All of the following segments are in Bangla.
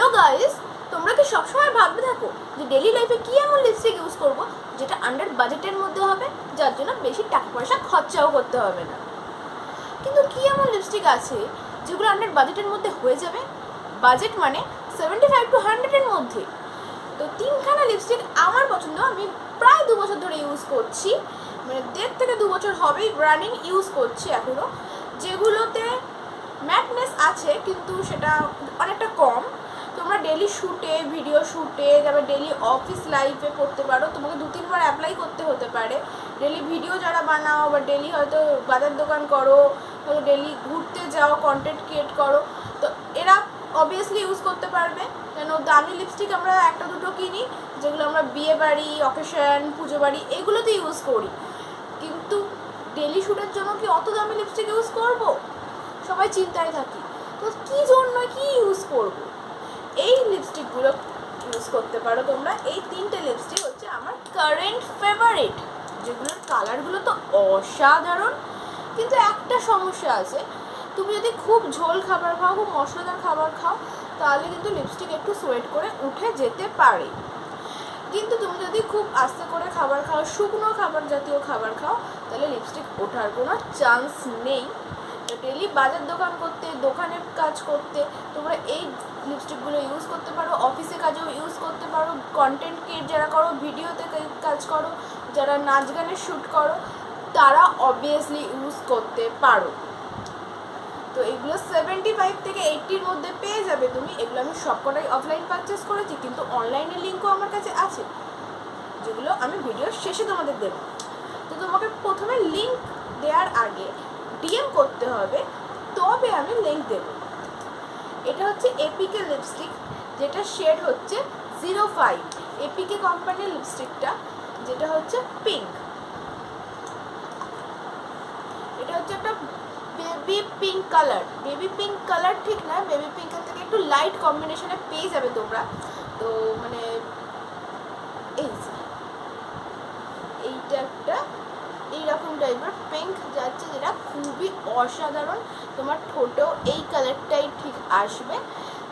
হ্যালো গাইস, তোমরা কি সবসময় ভাবতে থাকো যে ডেলি লাইফে কি এমন লিপস্টিক ইউজ করব যেটা আন্ডার বাজেটের মধ্যে হবে, যার জন্য বেশি টাকা পয়সা খরচাও করতে হবে না? কিন্তু কি এমন লিপস্টিক আছে যেগুলো আন্ডার বাজেটের মধ্যে হয়ে যাবে? বাজেট মানে 75 to 100-এর মধ্যে। তো তিনখানা লিপস্টিক আমার পছন্দ, আমি প্রায় 2 বছর ধরে ইউজ করছি, মানে 1.5 থেকে 2 বছর হবেই রানিং ইউজ করছি এখনও। যেগুলোতে ম্যাটনেস আছে কিন্তু সেটা অনেকটা কম। তোমরা ডেলি শ্যুটে, ভিডিও শ্যুটে, তারপর ডেলি অফিস লাইফে পড়তে পারো, তোমাকে 2-3 বার অ্যাপ্লাই করতে হতে পারে। ডেলি ভিডিও যারা বানাও বা ডেলি হয়তো বাজার দোকান করো, হয়তো ডেলি ঘুরতে যাও, কন্টেন্ট ক্রিয়েট করো, তো এরা অবভিয়াসলি ইউজ করতে পারবে। কেন দামি লিপস্টিক আমরা একটা দুটো কিনি, যেগুলো আমরা বিয়ে বাড়ি, অকেশন, পুজো বাড়ি এগুলোতে ইউজ করি, কিন্তু ডেলি শ্যুটের জন্য কি অত দামি লিপস্টিক ইউজ করব? সবাই চিন্তায় থাকি, তো কী জন্য কি ইউজ করব? এই লিপস্টিকগুলো ইউজ করতে পারো তোমরা। এই 3টে লিপস্টিক হচ্ছে আমার কারেন্ট ফেভারিট, যেগুলোর কালারগুলো তো অসাধারণ। কিন্তু একটা সমস্যা আছে, তুমি যদি খুব ঝোল খাবার খাও, খুব মশলাদার খাবার খাও, তাহলে কিন্তু লিপস্টিক একটু সোয়েট করে উঠে যেতে পারে। কিন্তু তুমি যদি খুব আস্তে করে খাবার খাও, শুকনো খাবার জাতীয় খাবার খাও, তাহলে লিপস্টিক ওঠার কোনো চান্স নেই। তো ডেলি বাজার দোকান করতে, দোকানের কাজ করতে তোমরা এই লিপস্টিকগুলো ইউজ করতে পারো। অফিসে কাজেও ইউজ করতে পারো, কন্টেন্ট ক্রিয়েট যারা করো, ভিডিওতে কাজ করো, যারা নাচ গানের শ্যুট করো, তারা অবভিয়াসলি ইউজ করতে পারো। তো এগুলো 75 থেকে 80-র মধ্যে পেয়ে যাবে তুমি। এগুলো আমি সবকটাই অফলাইন পারচেস করেছি, কিন্তু অনলাইনের লিঙ্কও আমার কাছে আছে, যেগুলো আমি ভিডিওর শেষে তোমাদের দেবো। তো তোমাকে প্রথমে লিঙ্ক দেওয়ার আগে ডিএম করতে হবে, তবে আমি লিঙ্ক দেব। এটা হচ্ছে এপিকে লিপস্টিক, যেটা শেড হচ্ছে 05। এপিকে কোম্পানির লিপস্টিকটা, যেটা হচ্ছে পিঙ্ক। এটা হচ্ছে একটা baby pink colour. Baby pink colour ঠিক না, বেবি পিঙ্কের থেকে একটু লাইট কম্বিনেশনে পেয়ে যাবে তোমরা। তো মানে এইটা একটা এইরকম টাইপের পিঙ্ক যাচ্ছে, যেটা খুবই অসাধারণ। তোমার ঠোঁটেও এই কালারটাই ঠিক আসবে,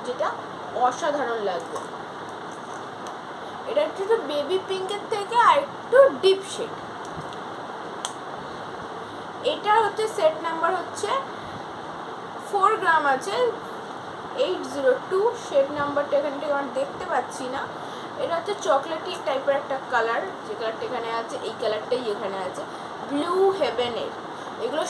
যেটা অসাধারণ লাগবে। এটা একটু বেবি পিঙ্কের থেকে আর একটু ডিপ শেড। এটার হচ্ছে সেট নাম্বার হচ্ছে 4 গ্রাম আছে, 802। শেড নাম্বারটা এখান থেকে আমার দেখতে পাচ্ছি না। এটা হচ্ছে চকলেটি টাইপের একটা কালার, যে কালারটা এখানে আছে এই কালারটাই এখানে আছে, ব্লু হেভেনের। এগুলো